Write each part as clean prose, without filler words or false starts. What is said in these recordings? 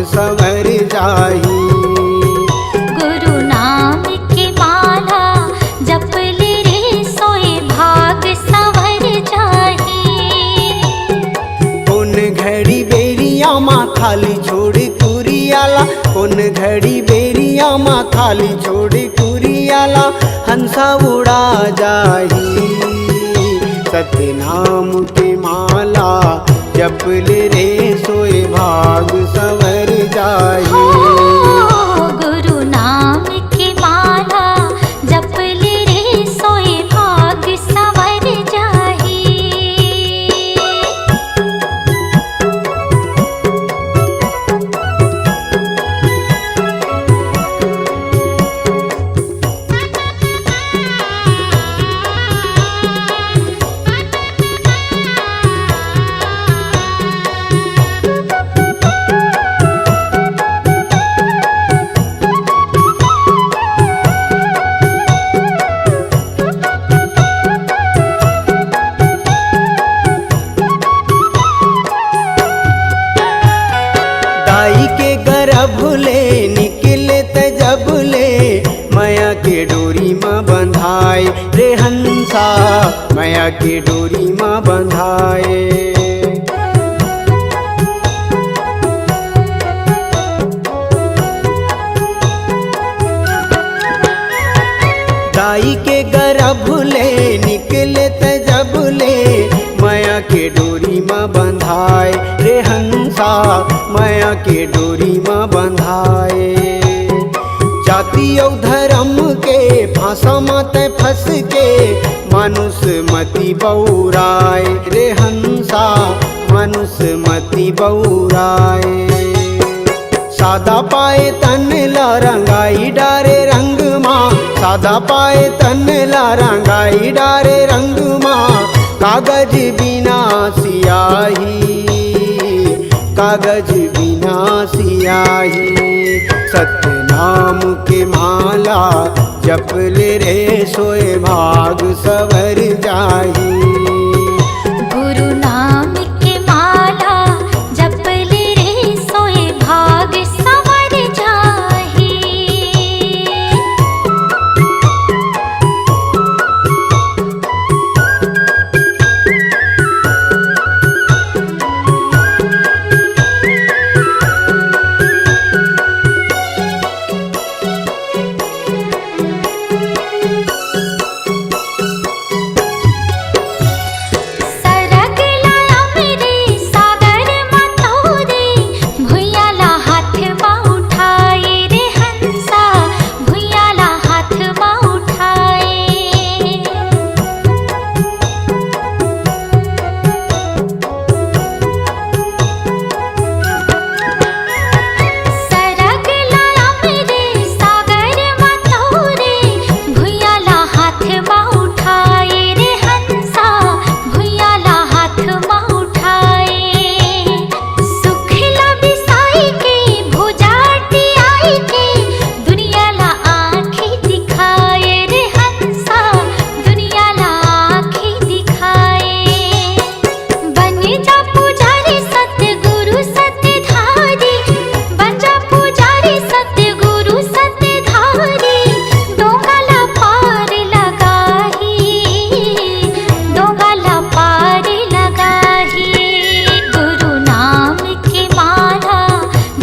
सवर जाही। गुरु नाम के माला जप ले रे सोए भाग सवर जाही। कौन घड़ी बेरिया माँ खाली छोड़ कुरियाला, कौन घड़ी बेरिया माँ खाली छोड़ कुरियाला, हंसा उड़ा जाही। सत्य नाम के माला जप ले रे सोए भाग सवर जाही। गुरु नाम के माला जप ले रे सोए भाग सवर जाही। दाई के गर्भ ले निकले त जब ले, माया के डोरी माँ बंधाए रे हंसा, माया के डोरी माँ बंधाए। दाई के गर्भ ले निकले त जब ले, माया के डोरी माँ बंधाए रे हंसा, माया के डोरी माँ बंधाए। जाति और धर्म के फांसा मत फंस के, मानुष मति बौराए रे हंसा, मानुष मति बौराए। सादा पाए तन ला रंगाई डारे रंग माँ, सादा पाए तन ला रंगाई डारे रंग माँ, कागज बिना सियाही, कागज बिना सियाही। सत्य नाम के माला जप ले रे सोए भाग सवर जाही। गुरु नाम के माला जप ले रे सोए भाग सवर जाही। सरग लाया मेरे सागर मतोरे, भुइयाला हाथ माँ उठाए रे हंसा, भुइयाला हाथ माँ उठाए। सरग लाया मेरे सागर मतोरे, भुइयाला हाथ माँ उठाए रे हंसा, भुइयाला हाथ माँ उठाए। सुखला बिसाई के भुजाटी आई के, दुनियाला आँखें दिखाए रे हंसा, दुनियाला आँखें दिखाए। बन जा पुजारी सतगुरु सतधारी, बन जा पुजारी सतगुरु सतधारी, डोंगाला पार लगाही, डोंगाला पार लगाही। गुरु नाम के माला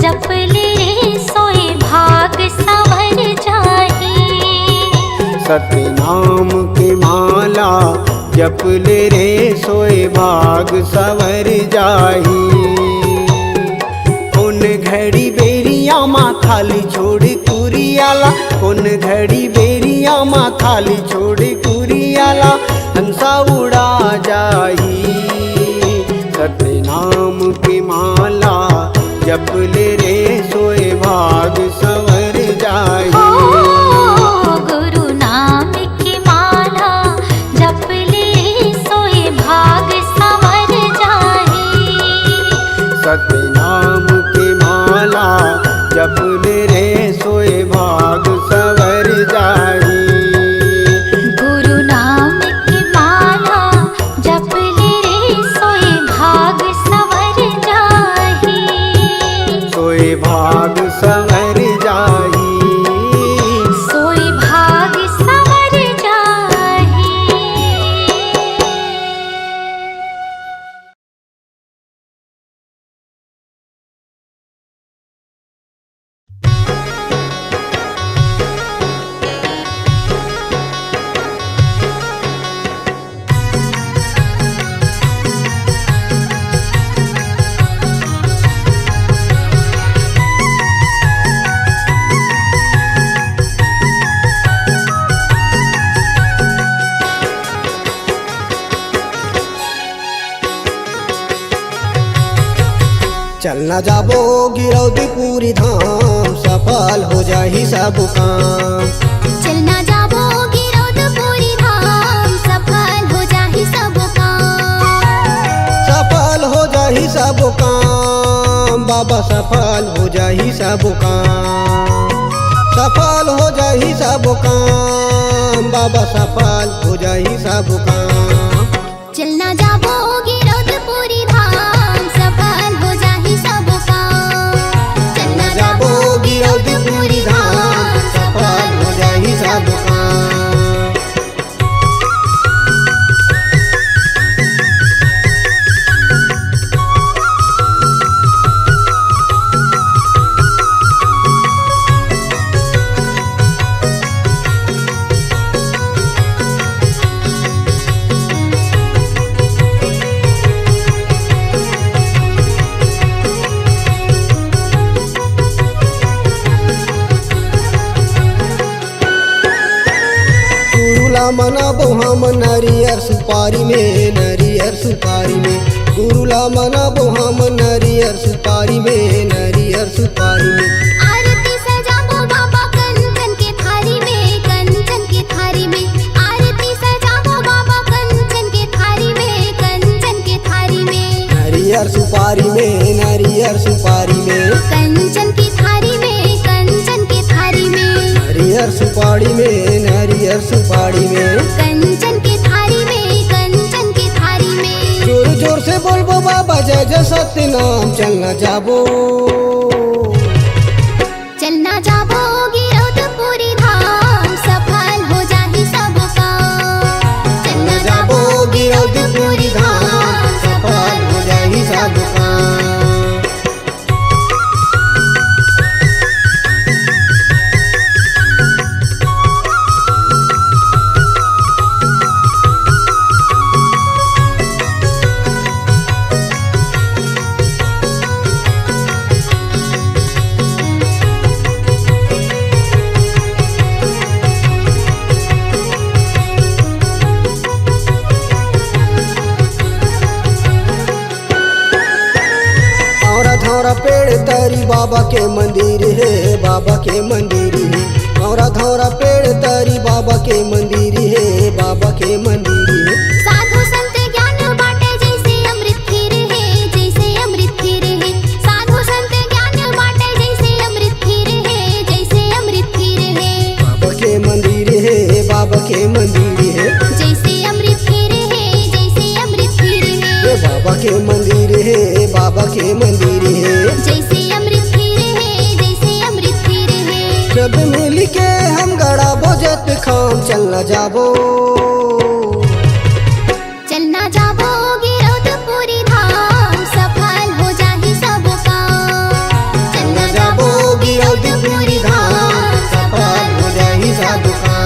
जप ले रे सोए भाग सवर जाही। सत्य नाम के माला जप ले रे सोए भाग सवर जाही। कौन घड़ी बेरिया माँ खाली छोड़ कुरियाला, कौन घड़ी बेरिया माँ खाली छोड़ कुरियाला, हंसा उड़ा जाही। सत्य नाम के माला जप ले रे सोए भाग सवर जाही। गुरु नाम के माला जप ले रे सोए भाग सवर जाही। सत्य नाम के माला जप ले रे सोए भाग सवर जाही। गुरु नाम की माला जप ले रे सोए भाग सवर जाही। सोए भाग भाग संवर जाई। सोई भाग संवर जाहि। चलना जाबो गिरौदी पूरी धाम, सफल हो जाही सब काम। चलना जाबो गिरौदपुरी धाम, सफल हो जाहि सब काम। सफल हो जाही सब काम, बाबा सफल हो जाही सब काम। सफल हो जाही सब काम, बाबा सफल हो जाही सब काम। चलना जाबो गिरौदपुरी धाम, सफल हो जाहि सब काम। चलना जाबो गिरौदपुरी धाम, सफल हो जाही सब काम। मनाबो हम नरियर सुपारी में, नरियर सुपारी में। गुरुला मनाबो हम नरियर सुपारी में, नरियर सुपारी में। आरती सजाबो बाबा कंचन के थारी में, कंचन के थारी में। आरती सजाबो बाबा कंचन के थारी में, कंचन के थारी में। नरियर सुपारी में, नरियर सुपारी में। कंचन की थारी में, कंचन के थारी में। नरियर सुपारी में, नरियर सुपारी में। कंचन के थारी में, कंचन के थारी में। जोर जोर से बोलबो बाबा जय जय सत्य नाम। चलना जाबो, चलना जाबो गिरौदपुरी धाम, सफल हो जाहि सब काम। चलना जाबो गिरौदपुरी धाम, सफल हो जाही सब काम। धौरा पेड़ तरी बाबा के मंदिर है, बाबा के मंदिर है। धौरा धौरा पेड़ तरी बाबा के मंदिर है, बाबा के मंदिर है। साधु संत ज्ञान बाटे जैसे अमृत खीर है, जैसे अमृत खीर है। साधु संत ज्ञान बाटे जैसे अमृत खीर है, जैसे अमृत खीर है। बाबा के मंदिर है, बाबा के मंदिर है। जैसे अमृत खीर है, जैसे अमृत खीर है। बाबा के मंदिर है, बाबा के मंदिर है। जैसे अमृत खीर है, जैसे अमृत खीर है। सब मिल के हम गड़ा बोझत खाम। चलना जाबो, चलना जाबो गिरौदपुरी धाम, सफल हो जाहि सब काम। चलना जाबो गिरौदपुरी धाम, सफल हो जाही सब काम।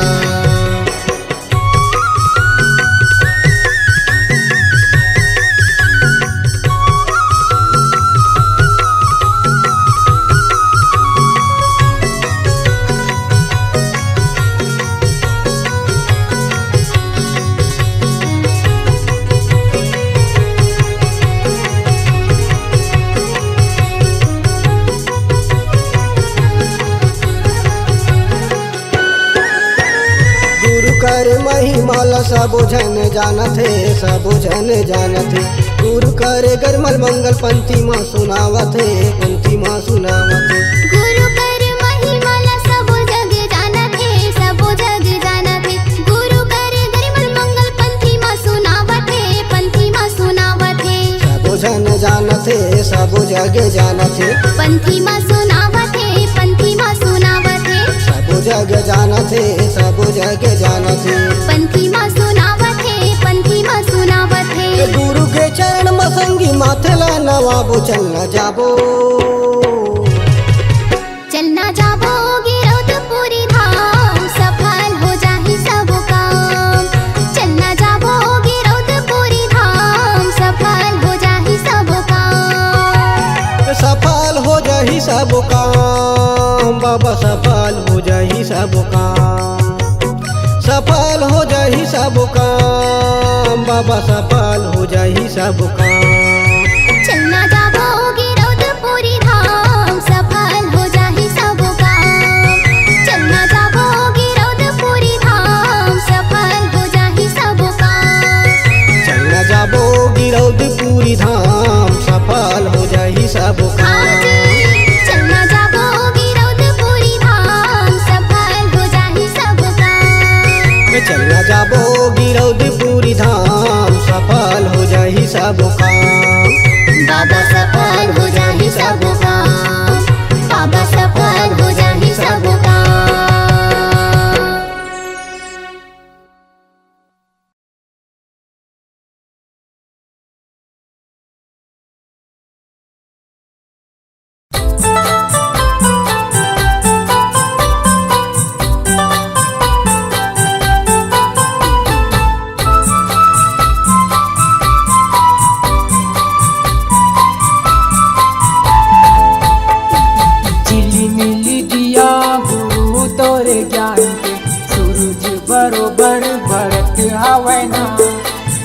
कर महिमाला सबो जन जानत है, सबो जन जानत है। गुरु करे गरमल मंगल पंथी माँ सुनावत है, पंथी माँ सुनावत है। गुरु कर महिमाला सबो जग जानत है, सबो जग जानत है। गुरु कर गरमल मंगल पंथी माँ सुनावत है, पंथी माँ सुनावत है। सबो जन जानत है, सबो जग जानत है। पंथी माँ सुनावत जानत हे सब जग जानत हे। पंथी माँ सुनावत है, पंथी माँ सुनावत है। गुरु के चरण मसंगी माथला नवाबो चलना जाबो। चलना जाबो गिरौदपुरी धाम, सफल हो जाहि सब काम। चलना जाबो गिरौदपुरी धाम, सफल हो जाहि सब काम। सफल हो जाहि सब काम बाबा, सफल हो जाहि सब काम। सफल हो जाहि सब काम बाबा, सफल हो जाहि सब काम। चलना जाबो गिरौदपुरी धाम, सफल हो जाहि सब काम। चलना जाबो गिरौदपुरी धाम, सफल हो जाहि सब काम। चलना जाबो गिरौदपुरी धाम, सफल हो जाहि सब काम। चलना जाबो गिरौदपुरी धाम, सफल हो जाहि सब काम। चलना जाबो गिरौदपुरी धाम, सफल हो जाहि सब काम। बाबा सफल हो जाहि सब काम, बाबा सफल हो जाहि सब काम। झिलिमिली दिया गुरु तोरे ज्ञान के, सूरज बरोबर भरत हवै ना।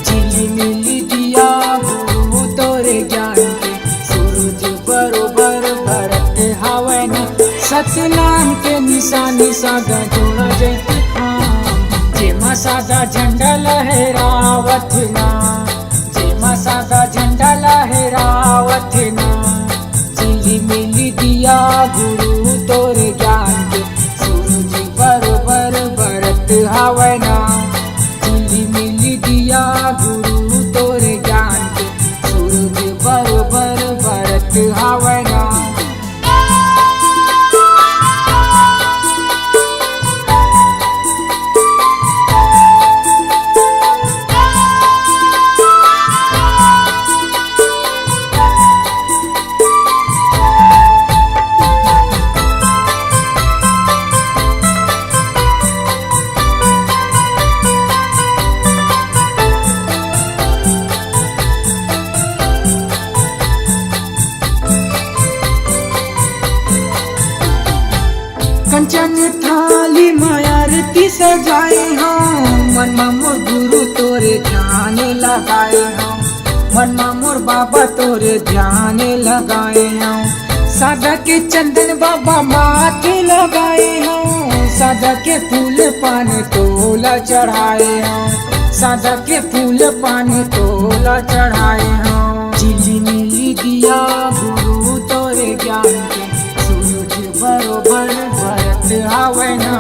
झिलिमिली दिया गुरु तोरे ज्ञान के, सूरज बरोबर भरत हवै ना। सतनाम के निशानी सादा जोड़ा जैते खाम, जेमा सादा झंडा लहरावत ना, जेमा सादा झंडा लहरावत ना। झिलिमिली दिया गुरु तोरे ज्ञान के, सूरज बरोबर भरत हवै ना। झिलिमिली दिया गुरु तोरे ज्ञान के, सूरज बरोबर भरत हवै ना। कंचन थाली मायारती सजाए हम, मन मोर गुरु तोरे ध्यान लगाए हम। मन मोर बाबा तोरे ध्यान लगाए हम। सादा के चंदन बाबा माथे लगाए हम, सादा के फूल पान तोला चढ़ाए हम। सादा के फूल पान तोला चढ़ाए हम। झिलिमिली दिया गुरु तोरे ज्ञान के, सूरज बरोबर भरत हवै ना।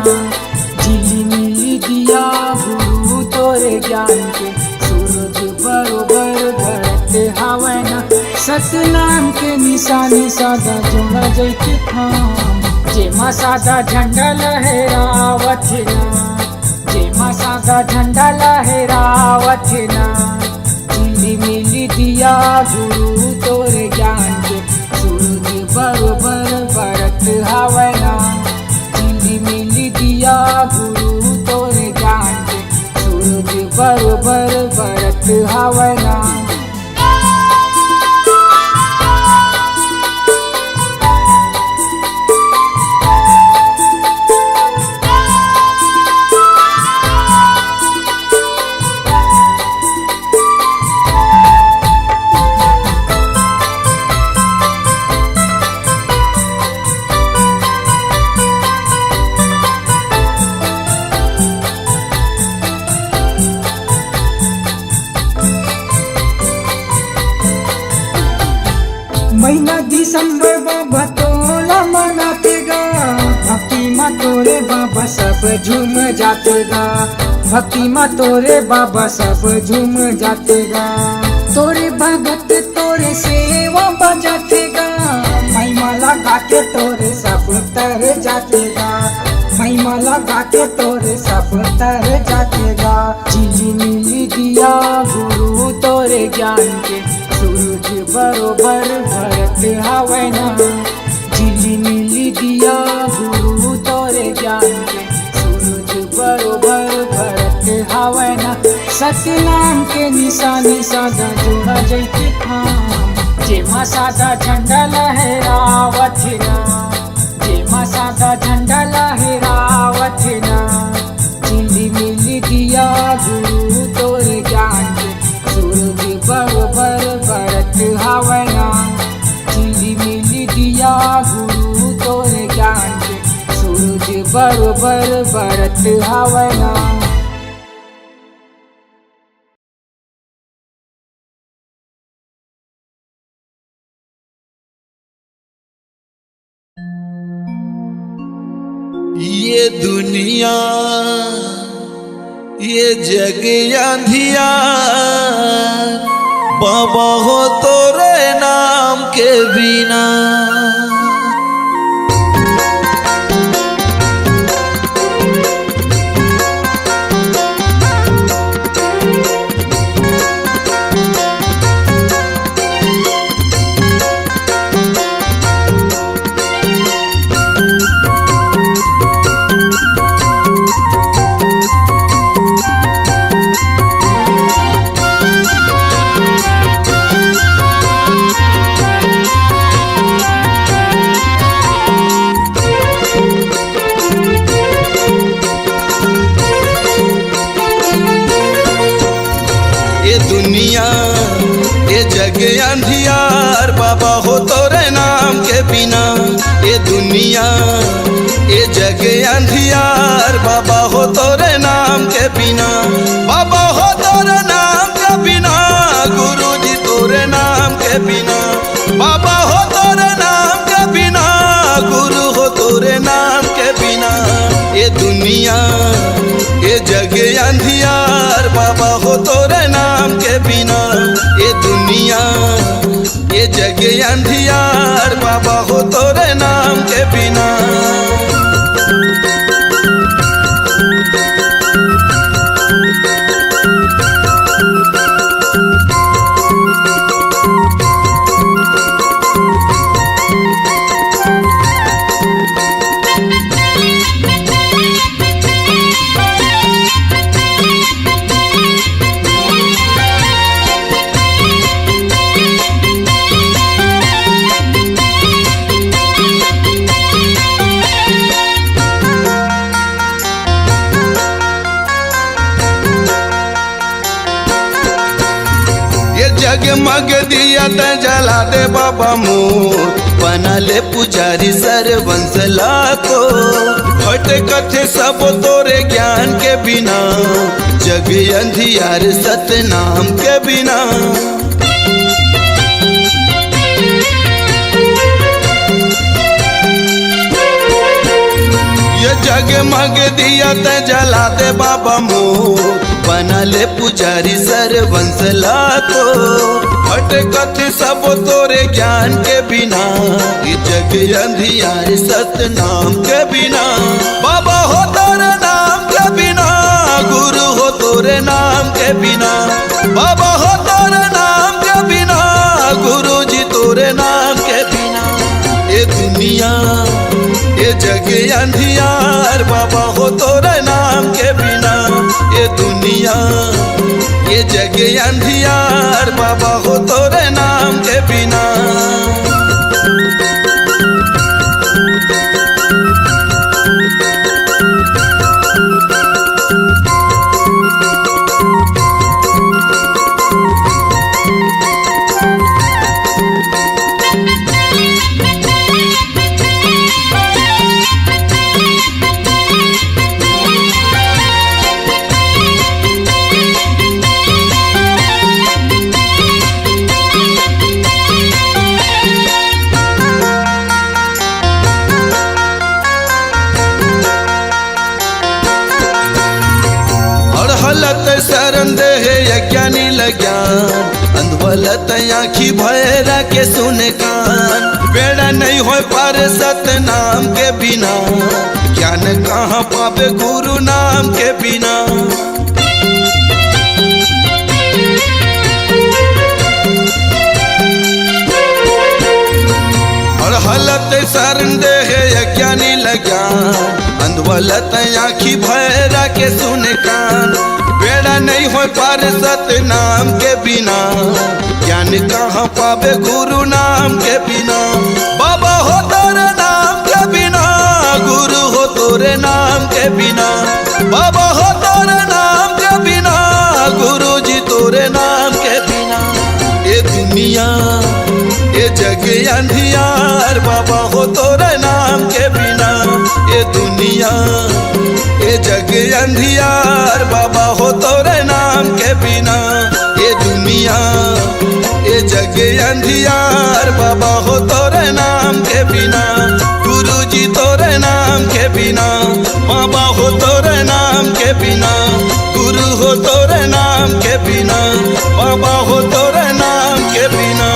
झिलिमिली दिया गुरु तोरे ज्ञान के, सूरज बरोबर भरत हवै ना। सतनाम के निशानी सादा जोड़ा जैते खाम, जेमा सादा झंडा लहरावत ना, जेमा सादा झंडा लहरावत ना। झिलिमिली दिया गुरु तोरे ज्ञान के, सूरज बरोबर भरत हवै ना। झिलिमिली दिया गुरु तोरे ज्ञान के, सूरज बरोबर भरत हवै ना। महीना दिसंबर बाबा तोला मनाते गा, भक्ति माँ तोरे बाबा सब झूम जाते गा। भक्ति माँ तोरे बाबा सब झूम जाते गा। तोरे भगत तोरे सेवा बजाते गा, महिमा लगा के तोरे सब तर जाते गा। महिमा लगा के तोरे सब तर जाकेगा। झिली मिली दिया गुरु तोरे ज्ञान के, सूरज बरोबर भरत हवे ना। झिली मिली दिया गुरु तोरे ज्ञान के, सूरज बरोबर भरत हवे ना। सतनाम के निशानी सादा जोड़ा जैती खाम, जेमा सादा झंडा लहरावत ना, जेमा सादा झंडा लहरावत ना। झिली मिली दिया गुरु तोरे ज्ञान के, सूरज बरोबर भरत हवे ना। झिली मिली दिया गुरु तोरे ज्ञान के, सूरज बरोबर भरत हवे ना। ये दुनिया ये जग अंधियार, बाबा हो तोरे नाम के बिना। अंधियार, बाबा हो तोरे नाम के बिना। ये दुनिया ये जग अंधियार, बाबा हो तोरे नाम के बिना। बाबा हो तोरे नाम के बिना, गुरु जी तोरे नाम के बिना। बाबा हो तोरे नाम के बिना, गुरु हो तोरे नाम के बिना। ये दुनिया ये जग अंधियार, बाबा हो तोरे नाम के बिना। ये दुनिया ये जग अंधियार, बाबा हो तोरे नाम के बिना। जगमग दिया त जला दे बाबा मोर, बना ले पुजारी सरवंश लाखो। हट कथे सब तोरे ज्ञान के बिना, जग अंधियार सतनाम के बिना। ये जगमग दिया त जला दे बाबा मोर, बना ले पुजारी सरवंश लाखो। हट कथे सब तोरे ज्ञान के बिना, ये जग अंधियार सतनाम के बिना। बाबा हो तोरे नाम के बिना, गुरु हो तोरे नाम के बिना। बाबा हो तोरे नाम के बिना, गुरु जी तोरे नाम के बिना। ये दुनिया ये जग अंधियार, बाबा हो तोरे नाम के बिना। ये दुनिया ये जग अंधियार, बाबा हो तोरे नाम के बिना। शरण दे है यज्ञानी लज्ञान, अंधवलत आँखी भैरा के सुने कान, बेड़ा नहीं हो पार सतनाम के बिना, ज्ञान कहाँ पावे गुरु नाम के बिना। और हलत शरण दे अज्ञानी लज्ञान, अंधवलत आँखी भैरा के सुने कान, बेड़ा नहीं हो पार सतनाम के बिना, ज्ञान कहाँ पावे गुरु नाम के बिना। बाबा हो तोरे नाम के बिना, गुरु हो तोरे नाम के बिना, बाबा हो तोरे नाम के बिना, गुरु जी तोरे नाम के बिना। ये दुनिया ये जग अंधियार, बाबा हो तोरे नाम के बिना। ये दुनिया ये जग अंधियार, बाबा हो तोरे नाम के बिना। ये दुनिया ये जग अंधियार, बाबा हो तोरे नाम के बिना। गुरु जी तोरे नाम के बिना, बाबा हो तोरे नाम के बिना, गुरु हो तोरे नाम के बिना, बाबा हो तोरे नाम के बिना।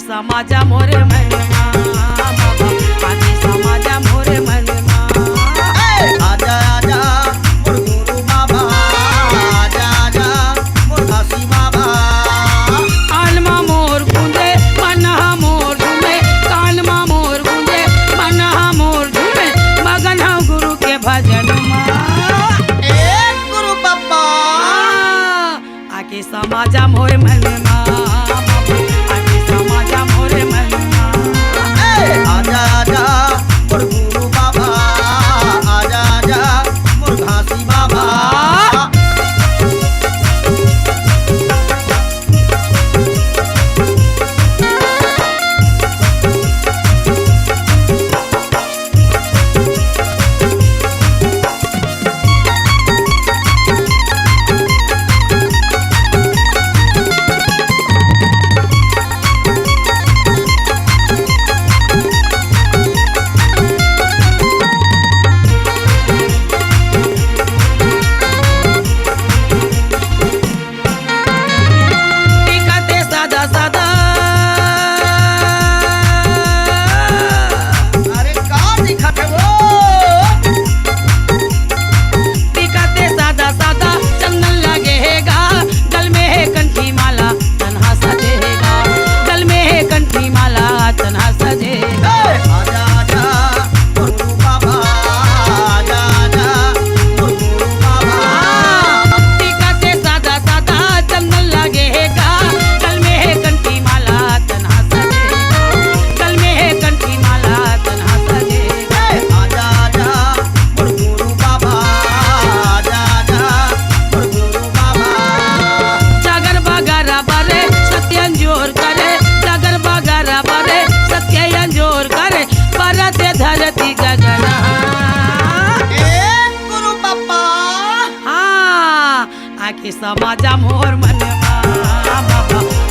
समाजा मोरे मनमा, आके समाजा मोरे मनमा। आजा आजा मोर गुरु बाबा, आजा आजा मोर घासी बाबा। कानमा मोर गुंजे मनहा मोर झूमे, कानमा मोर गुंजे मनहा मोर झूमे, मगन हूँ गुरु के भजन में। गुरु बाबा आके समाजा मोरे मनमा, आके समाजा मोरे मनमा। आजा आजा मोर गुरु बाबा, आजा आजा मोर घासी बाबा। धरती गगन गुरु बाबा। आके समाजा मोर मनवा,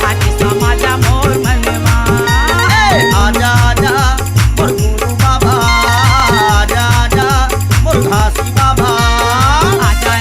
आके समाजा मोर मनवा। आजा आजा मोर गुरु बाबा, आजा आजा मोर घासी बाबा। आजा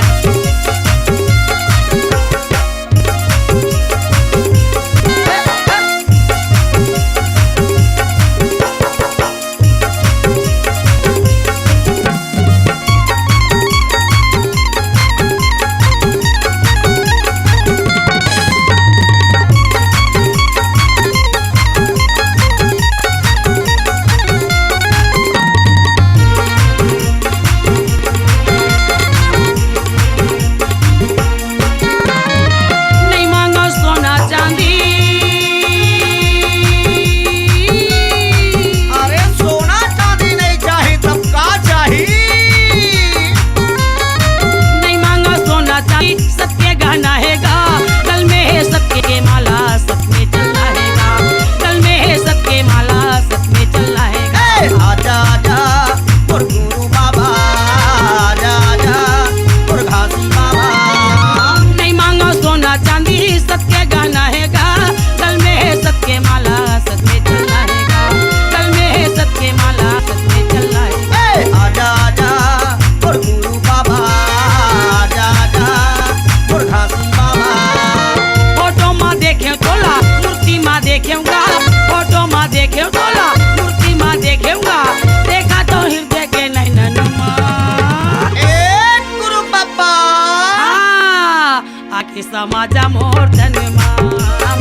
समाजा मोर धनमा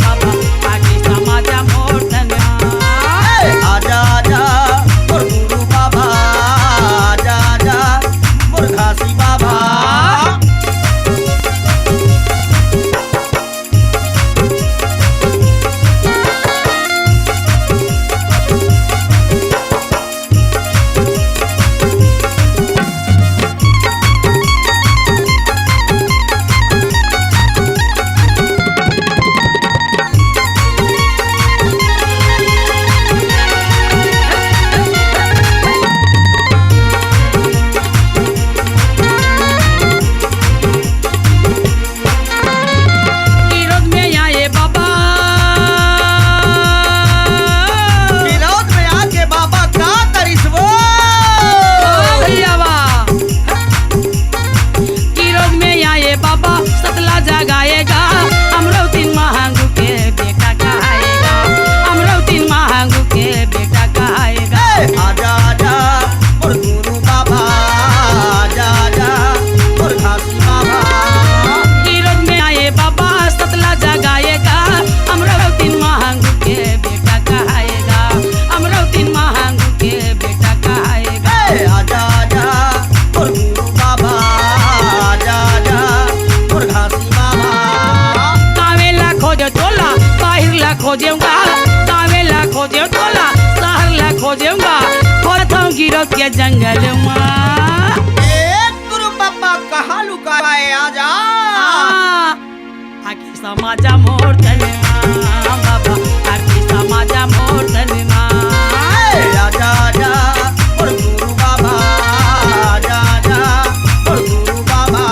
बाबा आके समाजा मोर धनमा आजा आजा मोर गुरु बाबा, आजा आजा मोर घासी बाबा। विरोध में आए बाबा, विरोध में आके बाबा का करिस वो? ओ भैया वाह। विरोध में आए बाबा सतला जगाएगा, अमरौतीन महांगू के बेटा कहाएगा, अमरौतीन महांगू के बेटा कहाएगा। आजा आजा मोर गुरु बाबा, आजा आजा मोर घासी बाबा। विरोध में आए बाबा सतला जगाएगा, अमरौतीन महांगू के बेटा कहाएगा, अमरौतीन महांगू के बेटा कहाएगा। आजा आजा मोर गुरु बाबा, आजा आजा मोर घासी बाबा। कावेला खोजे तोला बाहिर ला खोजेऊंगा, कावेला खोजे तोला शहर ला खोजेऊंगा, खोजता हूँ गिरोध के जंगल में। गुरु बाबा कहाँ लुकाए? आजा आके समाजा मोर धनमा बाबा आके समाजा मोर धनमा आजा आजा मोर गुरु बाबा, आजा आजा मोर गुरु बाबा।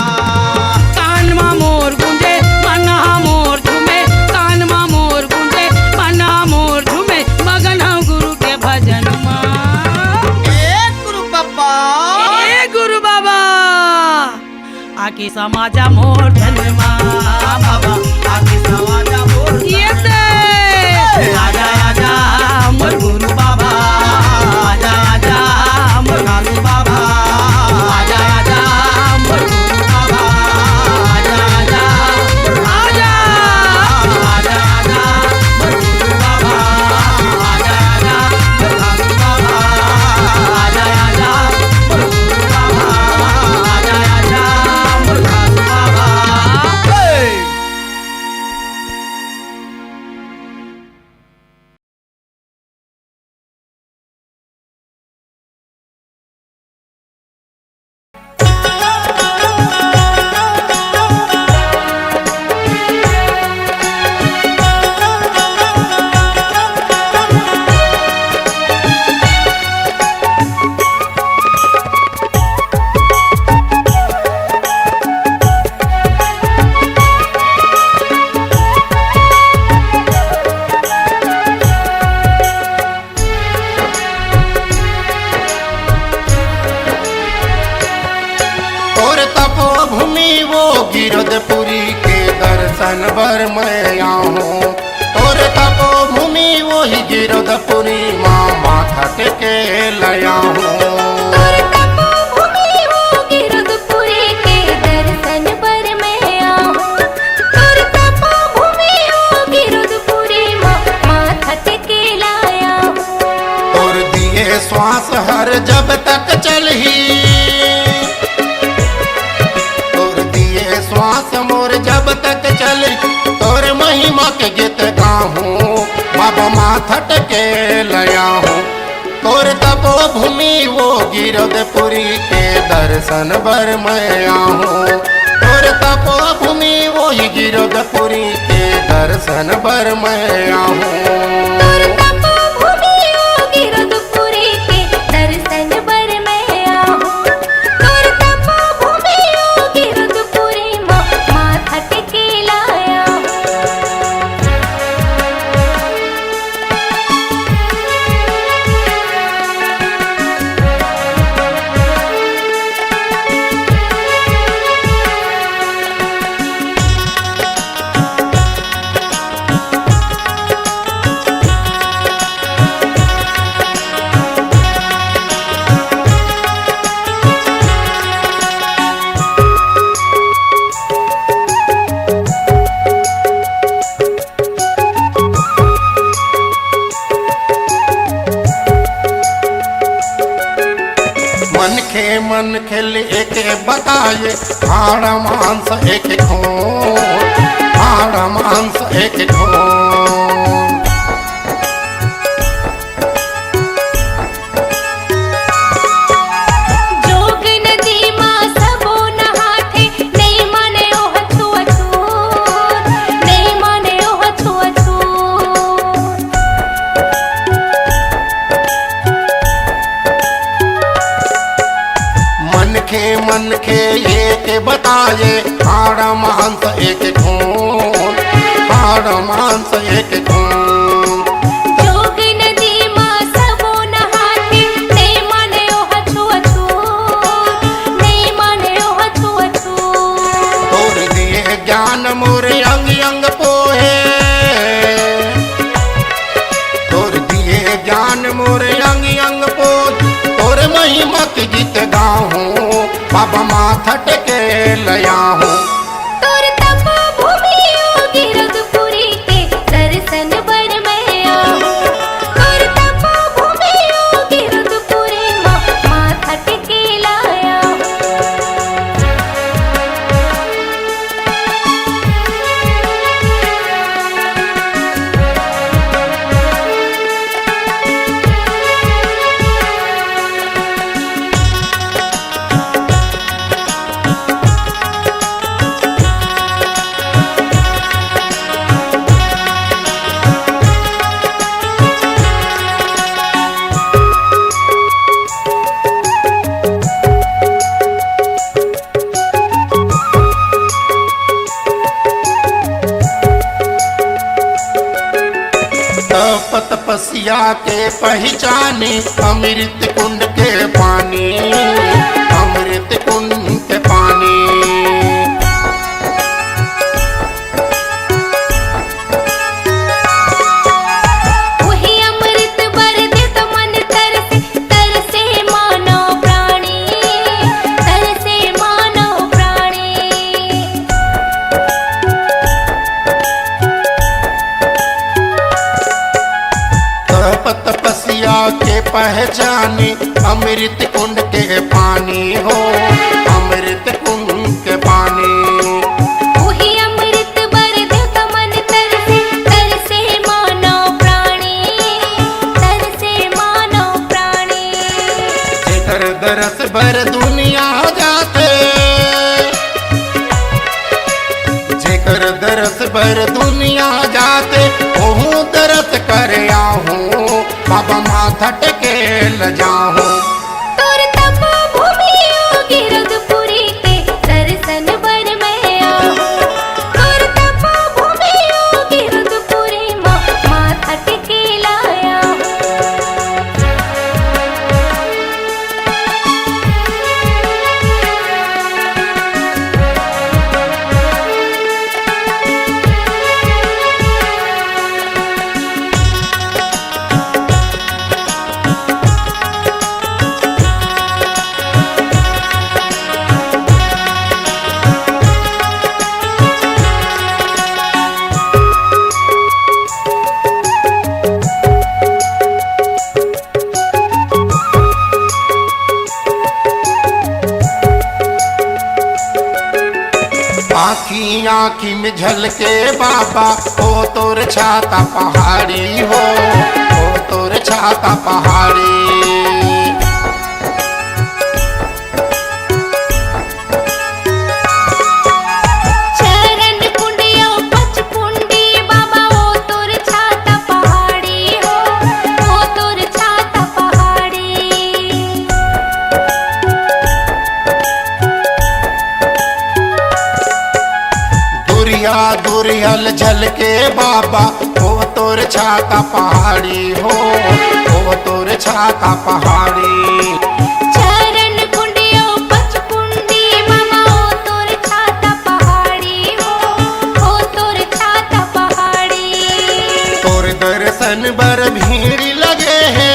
कान मा मोर गुंजे मना मोर झूमे, कान मा मोर गुंजे मना मोर झूमे, मगन हूँ गुरु के भजन में। गुरु बाबा ए गुरु बाबा आके समाजा मोर धनमा बाबा आके समाजा मोर ये दे आजा आजा मोर गुरु बाबा, आजा आजा मोर घासी बाबा। आजा आजा मोर गुरु बाबा, आजा आजा मोर आजा आजा आजा मोर गुरु बाबा, आजा आजा मोर घासी बाबा। आजा आजा मोर गुरु बाबा, आजा आजा मोर घासी बाबा। और तपोभूमि वो गिरधपुरी के दर्शन भर मैं आऊँ। और तपोभूमि वो ही गिरधपुरी माँ माथा टेके लया हूँ। और तपोभूमि वो गिरधपुरी के दर्शन पर मैं आऊँ। और तपोभूमि वो गिरधपुरी माथा टेके लाया हूँ। और दिए श्वास हर जब तक चलही, और दिए श्वास मोर जब तक चली, तोर महिमा के गीत गाहूँ। बाबा माथा टेके लया हूँ। तोर तपोभूमि वो गिरधपुरी के दर्शन भर मैं आऊँ। तोर तपोभूमि वो ही गिरधपुरी के दर्शन भर मैं आऊँ। और तपोभूमि वो गिरधपुरी के दर्शन पर मैं आऊँ। और तपोभूमि वो गिरधपुरी माथा टेके लाया हूँ। मन खेल एक बताए, हाड़ मांस एक खून, हाड़ मांस एक खून। जोग नदी मां सबो नहाथे, नहीं माने ओह छुअछूत, नहीं माने ओह छुअछूत। मन के एक बताए, हाड़ मांस एक खून, हाड़ मांस एक खून। जोग नदी मां सबो नहाथे, नहीं माने ओह छुअछूत, नहीं माने ओह छुअछूत। तोर दिए ज्ञान मोरे अंग अंग पोहे, तोर दिए ज्ञान मोरे अंग अंग पोहे। तोर महिमा की गीत गाऊं, बाबा माथा टेके लया हूँ। तोर तपो भूमि योगी रघुपुरी के दर्शन बर मैं आऊं। तोर तपो भूमि योगी रघुपुरी मां माथा टेके लाया हूँ। तपस्या के पहचाने, अमृत कुंड के पानी, अमृत कुंड के पानी। वही अमृत बर दे तो मन तरसे, तरसे मानो प्राणी, तरसे मानो प्राणी। तपस्या के पहचाने, अमृत कुंड के पानी हो, अमृत कुंड के पानी। वही अमृत बर दे तो मन तरसे, तरसे मानो प्राणी, तरसे मानो प्राणी। जेकर दरस भर दुनिया जाते, जेकर दरस भर दुनिया जाते, ओहू दरस कर आहूं, बाबा माथा टेके ल जाऊं। तोर तपो भूमि योगी रघुपुरी के दर्शन बर मैं आऊं। तोर तपो भूमि योगी रघुपुरी मां माथा टेके लाया हूँ। आखी आखी में झलके बाबा, ओ तोर छाता पहाड़ी हो, ओ तोर छाता पहाड़ी। चरण कुंडियो पच कुंडी बाबा, ओ तोर छाता पहाड़ी हो, ओ तोर छाता पहाड़ी। दुरिया दुरियल झलके बाबा, ओ तोर छाता पहाड़ी हो, ओ तोर छाता पहाड़ी। चरण कुंडियो पच कुंडी बाबा, ओ तोर छाता पहाड़ी हो, ओ तोर छाता पहाड़ी। तोर दर्शन बर भीड़ लगे है,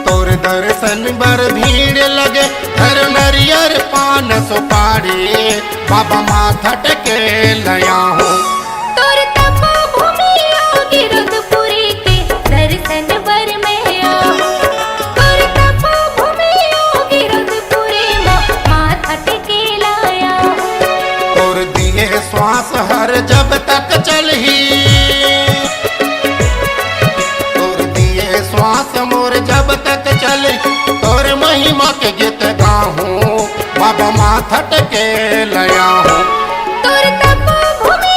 तोर दर्शन बर भीड़ लगे। हर नरियर पान सुपारी, बाबा माथा टेके लया हूँ। तोर तपो भूमि योगी रघुपुरी के दर्शन बर मैं आऊं। तोर महिमा के गीत गाऊं बाबा माथट के लया हूँ। तोर तपोभूमि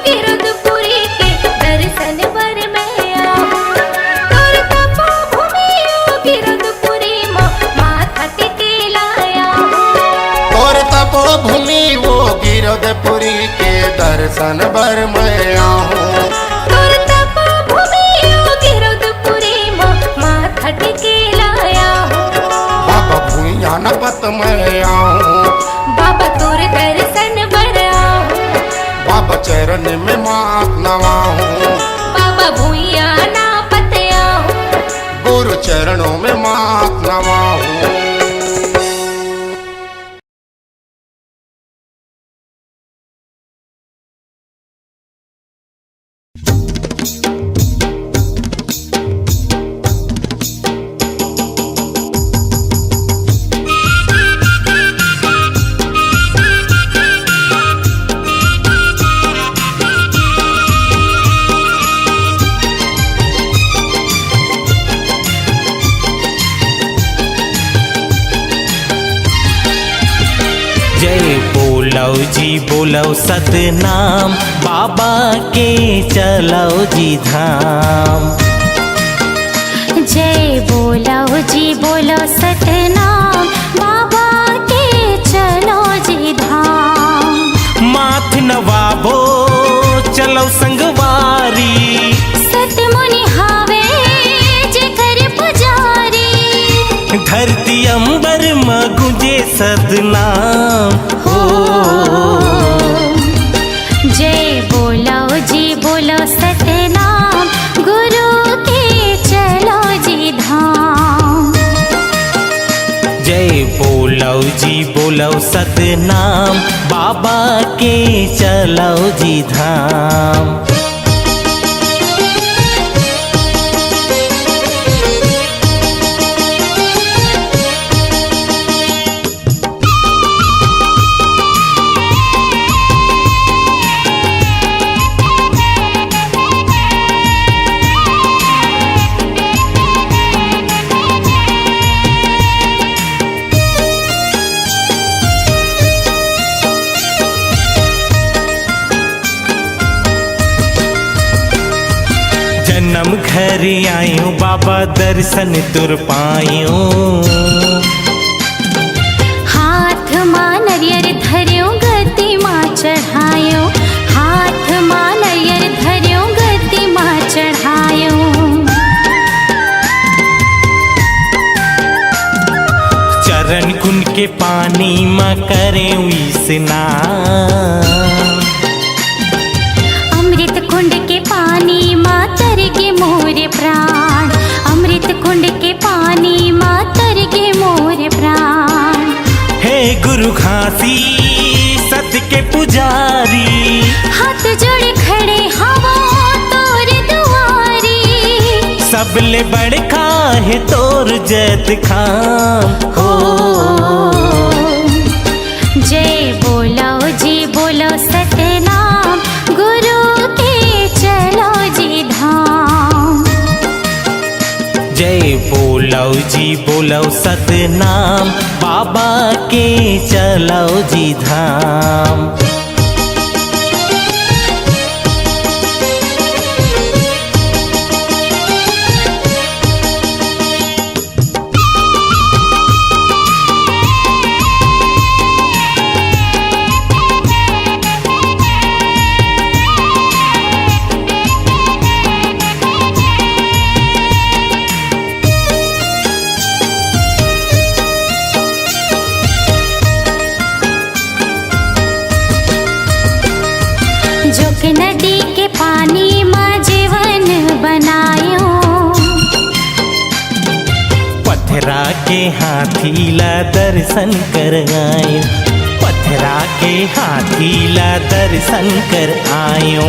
गिरधपुरी के दर्शन बर मैं आऊं। तोर तपोभूमि गिरधपुरी माथा टिके लाया हूँ। तोर तपोभूमि वो गिरधपुरी के दर्शन बर मैं आऊं। तोर तपोभूमि गिरधपुरी माथा टिके लाया हूँ। बाबा भूया नपत मैं आऊं। बाबा तोर दर्शन बर आऊं। बाबा चरण में मात नवाऊं। बाबा भूया ना पतया हूँ। गुरु चरणों में मात नवाऊं। जय बोलो जी बोलो सतनाम बाबा के चलो जी धाम। जय बोलो जी बोलो सतनाम बाबा के चलो जी धाम। माथ नवाबो चलो संगवारी सतमुनि हावे जे कर पुजारी। धरती अंबर में गुंजे सतनाम हो। जय बोलो जी बोलो सतनाम गुरु के चलो जी धाम। जय बोलो जी बोलो सतनाम बाबा के चलो जी धाम। जन्म घर आयो बाबा दर्शन तुर पायो। हाथ मां नरियर धर्यो गति मां चढ़ायो। हाथ मां नरियर धर्यो गति मां चढ़ायो। चरण कुंड के पानी में करे स्नान। अमृत कुंड के पानी मां तर के मोर प्राण। अमृत कुंड के पानी मां तर के मोर प्राण। हे गुरु घासी सत के पुजारी हाथ जोड़ खड़े हवा तोर दुआरी। सबले बड़का है तोर जैत खाम हो। जय बोलो जी बोलो सतनाम गुरु के चलो जी धाम। जय बोलो जी बोलो सतनाम बाबा के चलो जी धाम। जोक नदी के पानी मां जीवन बनायो। पथरा के हाथी ला दर्शन कर आयो। पथरा के हाथी ला दर्शन कर आयो।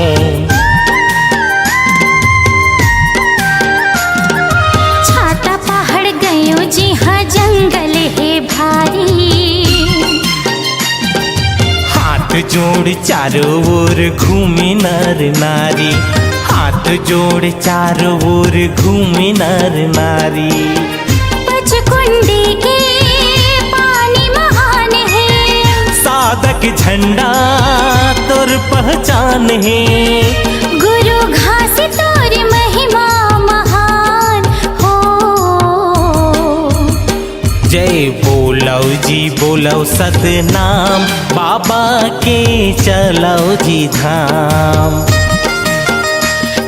छाता पहाड़ गयो जी हाँ जंगल है भारी। हाथ जोड़ चारों ओर घूमे नर नारी। हाथ जोड़ चारों ओर घूमे नर नारी। पचकुंडी के नहीं। गुरु घास तोर महिमा महान हो। जय बोलो जी बोलो सतनाम, बाबा के चलो जी धाम।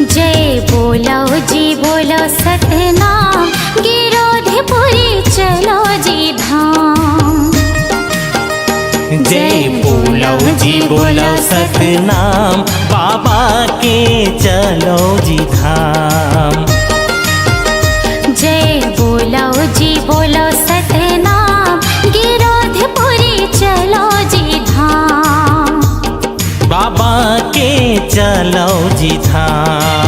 जय बोलो जी बोलो सतनाम, गिरोधपुरी चलो जी धाम। जय बोलो जी बोलो सतनाम, बाबा के चलो जी धाम। जय बोलो जी बोलो सतनाम, गिरोधपुरी चलो जी धाम। बाबा के चलो जी धाम।